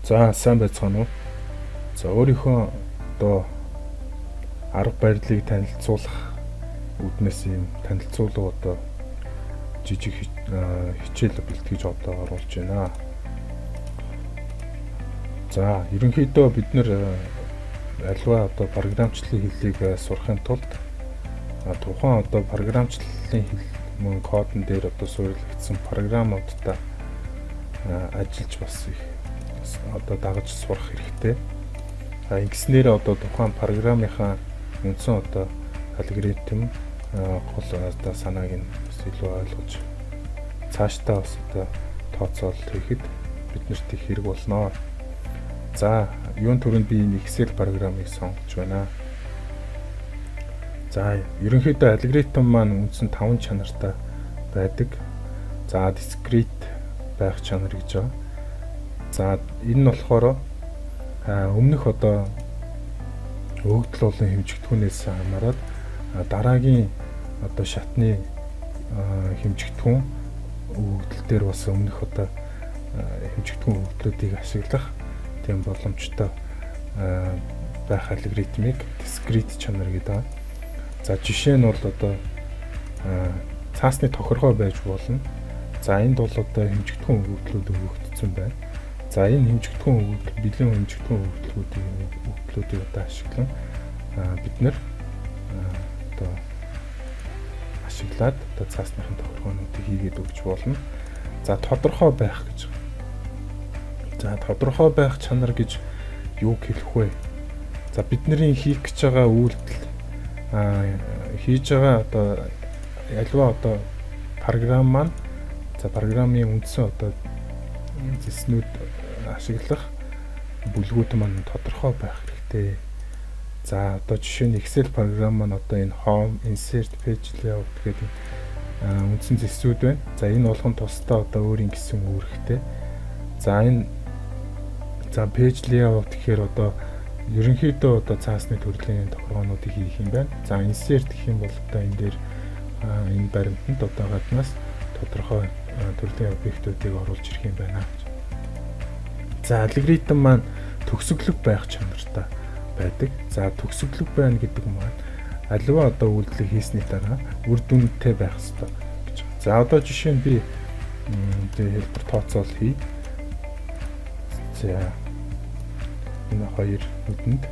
За сайн байцгаана уу. За өөрийнхөө одоо арга барилыг танилцуулах үүднээс юм танилцуулга одоо жижиг хичээл бэлтгэж одоо оруулж байна. За ерөнхийдөө бид нэр альва одоо програмчлалын хэллийг сурахын тулд тухайн одоо програмчлалын хэл мөн кодн дээр одоо суурилагдсан програмуудтай ажиллаж бас их одоо дагаж сурах хэрэгтэй. Ингэснээр одоо тухайн програмынхаа үндсэн одоо алгоритм гол одоо санааг нь илүү ойлгож цаашдаа бас одоо тооцоололт хийхэд биднэрт их хэрэг болно. За юун төрөнд би энэ Excel програмыг сонгож байна. За ерөнхийдөө алгоритм маань үндсэн 5 чанартай байдаг. За discrete байх чанар гэж байна. За энэ нь болохоор өмнөх одоо өгөгдөл болон хэмжигдэхүүнээс хамаарат дараагийн одоо шатны хэмжигдэхүүн өгөгдөл дээр бас өмнөх одоо хэмжигдэхүүн өгөгдлүүдийг ашиглах тийм боломжтой байх алгоритмыг discrete чанар гэдэг. За жишээ нь бол одоо цаасны тохиргоо байж болно. За энд бол одоо хэмжигдэхүүн өгөгдлүүд өгөгдсөн байна. За энэ хэмжигдэхүүн өгөгдөл бэлэн хэмжигдэхүүн өгөгдлүүдийг одоо ашиглан бид нэр одоо ашиглаад одоо цаасныхын тохиргоонуудыг хийгээд өгч болно. За тодорхой байх гэж. За тодорхой байх чанар гэж юу хэлэх вэ? За бидний хийх гэж байгаа үйлдэл хийж байгаа одоо альва одоо програм маань за програмын үндсэн одоо зэснүүд ашиглах бүлгүүд маань тодорхой байх хэрэгтэй. За одоо жишээ нь Excel програм маань одоо энэ home, insert, page layout гэдэг үндсэн зэсүүд байна. За энэ болгон тусдаа одоо өөрийн гэсэн үүрэгтэй. За энэ page layout гэхээр одоо ерөнхийдөө одоо цаасны төрлийн тохиргоонуудыг хийх юм байна. За insert гэх юм бол одоо энэ дээр энэ баримтанд одоо гаднаас тодорхой төрлийн объектуудыг оруулж ирэх юм байна. За алгоритм маань төгсгөлөг байх чанартай байдаг. За төгсгөлөг байна гэдэг маань аливаа одоо үйлдэл хийсний дараа үр дүнтэй байх ёстой гэж. За одоо жишээ нь би хэлбэр тооцоол хий. За энэ хоёр нүдэнд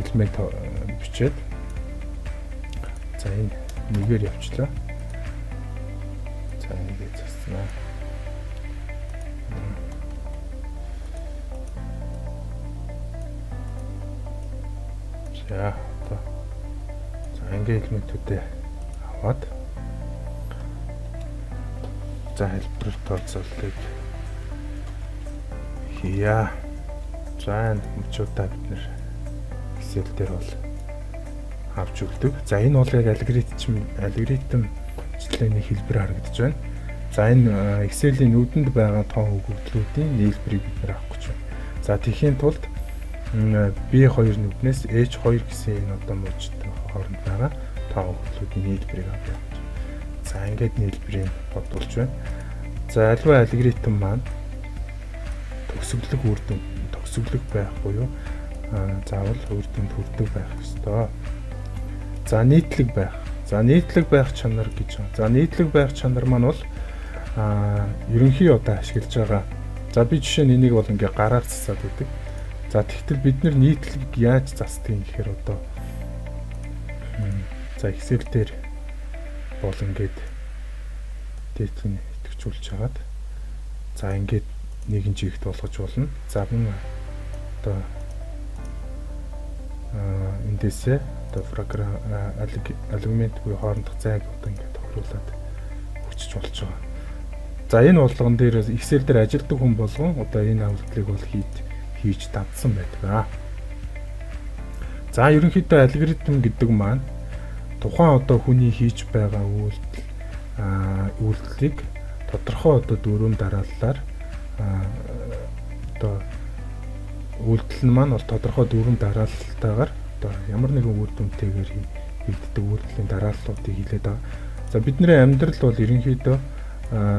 элемент бичээд за энэ нэгээр явуулчлаа. За нэгээ заснаа. За одоо ангийн элементүүдээ аваад за хэлбэр тооцоолтыг хийя. За мөчүүдээ бид нэр Excel дээр бол авч өгдөг. За энэ бол яг алгоритмчлалын хэлбэр харагдаж байна. За энэ Excel-ийн нүдэнд байгаа тоон өгөгдлүүдийн нийлбэрийг бид нэр авах гэж байна. За тэхийн тулд B2 нүднээс H2 гэсэн энэ одоо мужидын хооронд байгаа тоон өгөгдлүүдийн нийлбэрийг авах гэж. За ингээд нийлбэрийг бодулж байна. За альва алгоритм маань төгсгөлөг байх буюу заавал үр дүнд хүрдэг байх ёстой. За нийтлэг байх. За нийтлэг байх чанар гэж байна. За нийтлэг байх чанар маань бол ерөнхий одоо ашиглаж байгаа. За би жишээ нь энийг бол ингээ гараар засаад байдаг. За тэгтэл бид нар нийтлэг яаж засдаг юм гэхээр одоо за Excel дээр бол ингээд дээдийг идэвхжүүлж хагаад за ингээд нэгэн жигт болгож болно. За мөн одоо эндээсээ одоо програм аргумент буюу хоорондох зайг одоо ингээд тохируулаад хүчиж болж байгаа. За энэ болгон дээр Excel дээр ажилладаг хүн болгон одоо энэ үйлдэлийг бол хийж татсан байдаг. За ерөнхийдөө алгоритм гэдэг маань тухайн одоо хүний хийж байгаа үйлдэлийг тодорхой одоо дөрвөн дарааллаар одоо үйлдэл нь маань бол тодорхой дөрвөн дараалтайгаар одоо ямар нэгэн үр дүнтэйгээр хийгддэг үйлдэлийн дарааллуудыг хилээд байгаа. За бидний амьдрал бол ерөнхийдөө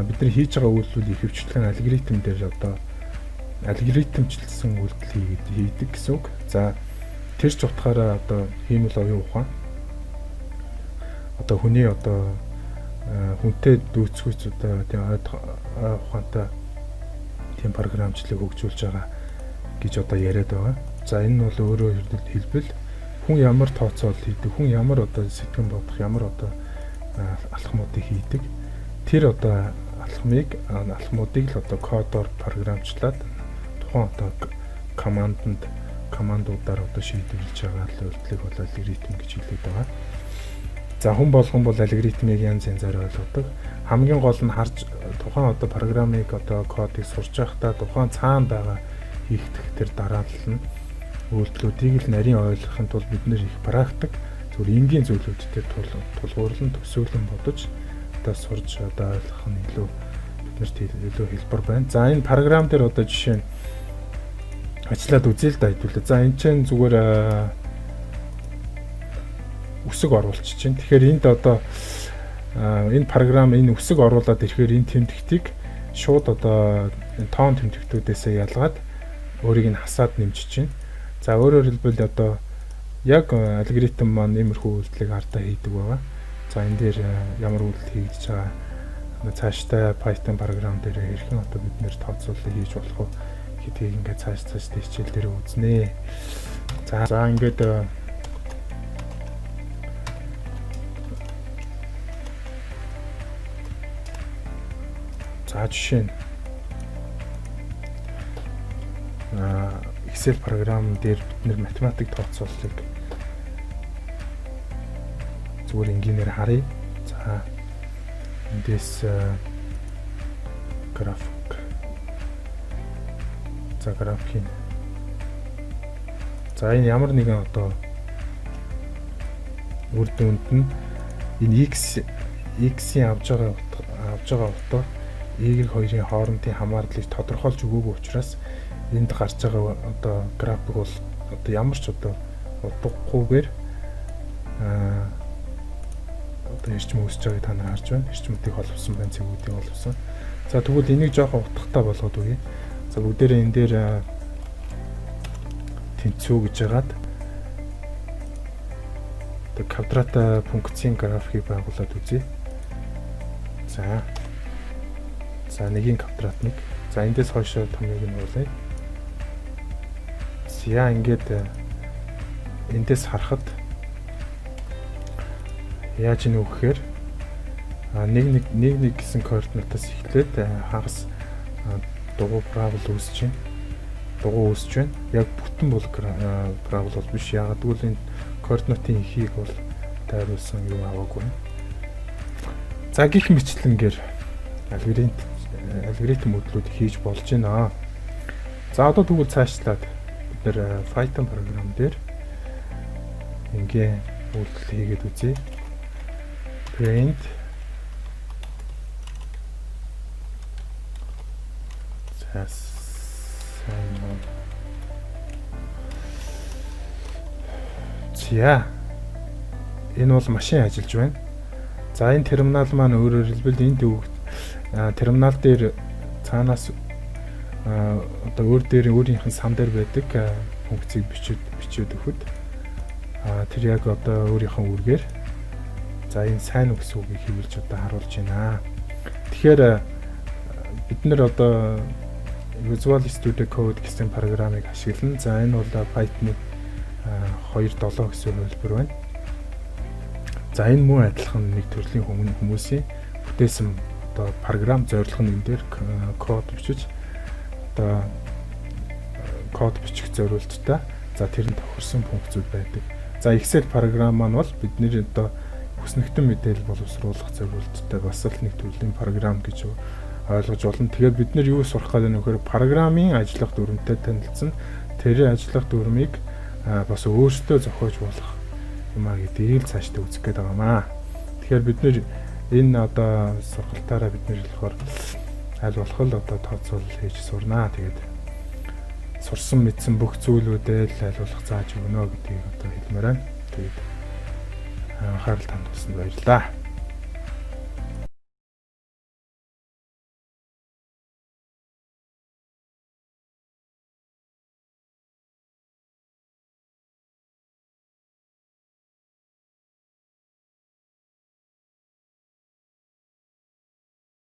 бидний хийж байгаа үйлдэл ихэвчлэн алгоритм дээр одоо алгоритмчлсан үйлдэл хийдэг гэсэн үг. За тэр ч утгаараа одоо хиймэл оюун ухаан одоо хүний одоо хүнтэй дүүцгүйц одоо тийм ухаантай тийм програмчлалыг хөгжүүлж байгаа гэж одоо яриад байгаа. За энэ нь бол өөрөөр хэлбэл хүн ямар тооцоол хийдэг, хүн ямар одоо сэтгэн бодох, ямар одоо алхмуудыг хийдэг. Тэр одоо алхмуудыг л одоо кодоор програмчлаад тухайн одоо командуудаар одоо шийдвэрлэж байгаа л үйлдэлийг бол алгоритм гэж хэлээд байгаа. За хүн болгон бол алгоритмыг янз янзаар ойлгодог. Хамгийн гол нь харж тухайн одоо программыг одоо кодыг сурч байхдаа тухайн цаана байгаа хийх тэр дараалал нь үйлдэлүүдийг л нарийн ойлгохын тулд бид нэр их практик зөвхөн энгийн зүйлүүдтэй тулгуурлан төсөөлөн бодож одоо сурж одоо ойлгох нь илүү биднэрт илүү хэлбэр байна. За энэ програм дээр одоо жишээ нь ажиллаад үзье л да хэдүүлээ. За энэ чинь зүгээр үсэг оруулчих чинь. Тэгэхээр энд одоо энэ програм энэ үсэг оруулаад ирэхээр энэ тэмдэгтийг шууд одоо тоон тэмдэгтүүдээсээ ялгаад өөрийг нь хасаад нэмжиж чинь. За өөрөөр хэлбэл одоо яг алгоритм маань иймэрхүү үйлдэлийг ардаа хийдэг байгаа. За энэ дээр ямар үйлдэл хийгдэж байгаа цаашдаа Python програм дээр хэрхэн одоо бид нэр тооцоолол хийж болох вэ гэдгийг ингээд цааш хичээл дээр үзнэ. За ингээд за жишээ нь Excel програм дээр бид нэр математик тооцооллыг зүгээр энгийнээр харъя. За эндээс график. За графикийн. За энэ ямар нэгэн одоо үр дүнд нь энэ x-ийн авж байгаа утга y-2-ын хоорондын хамаарлыг тодорхойлж өгөөгүй учраас энд гарч байгаа одоо график бол одоо ямар ч одоо утгагүйгээр одоо эрчим үүсэж байгааг та нар харж байна. Эрчимүүдийг холбосон байна, цэгүүдийг холбосон. За тэгвэл энийг жоохон утгатай болгоод үгүй. За бүгдээрээ энэ дээр тэнцүү гэж яагаад одоо квадрата функцийн графикийг байгуулад үзье. За нэгийн квадратник. За эндээс хойшоо томьёог нь уулъя. За ингээд эндээс харахад яаж ийн үгээр нэг гэсэн координатаас эхлээд хагас дугуй парабол үүсэж байна. Яг бүтэн бол парабол бол биш. Яагаад гэвэл энэ координатын ихийг бол тайруулсан юу аваагүй. За гих мэтлэнгээр алгоритм моделүүд хийж болж байна. За одоо тэгвэл цаашлаад бид нэр Python програм дээр ингээ үйлдэл хийгээд үзье. Print За энэ бол машин ажиллаж байна. За энэ терминал маань өөрөөр хэлбэл энд терминал дээр цаанаас одоо өөрийнх нь сан дээр байдаг функцийг бичээд өгөхөд тэр яг одоо өөрийнхөө үргээр за энэ сайн уу гэсэн үгийг хэлж одоо харуулж байна. Тэгэхээр бид нэр одоо Visual Studio Code гэсэн програмыг ашиглана. За энэ бол Python 2.7 гэсэн хэлбэр байна. За энэ мөн адилхан нэг төрлийн хүмүүсийн бүтээсэн одоо програм зорилго нь энэ дээр код бичиж одоо код бичих зорилттой. За тэр нь тохирсон функцүүд байдаг. За Excel програм маань бол бидний одоо хүснэгтэн мэдээлэл боловсруулах зорилттой бас л нэг төрлийн програм гэж ойлгож болно. Тэгэхээр бид нэр юу сурах гэдэг нь вэхээр програмын ажиллах дүрмтэй танилцсан. Тэр ажиллах дүрмийг бас өөрсдөө зохиож болох юмаа гэдгийг л цаашдаа үзэх гээд байгаамаа. Тэгэхээр бид нэр энэ одоо сургалтаараа бид нэр болохоор аль болох л одоо тооцоолол хийж сурнаа. Тэгээд сурсан мэдсэн бүх зүйлүүдээ л аль болох зааж өгнө гэдгийг одоо хэлмээр байна. Тэгээд анхаарал танд тавьсанд баярлалаа.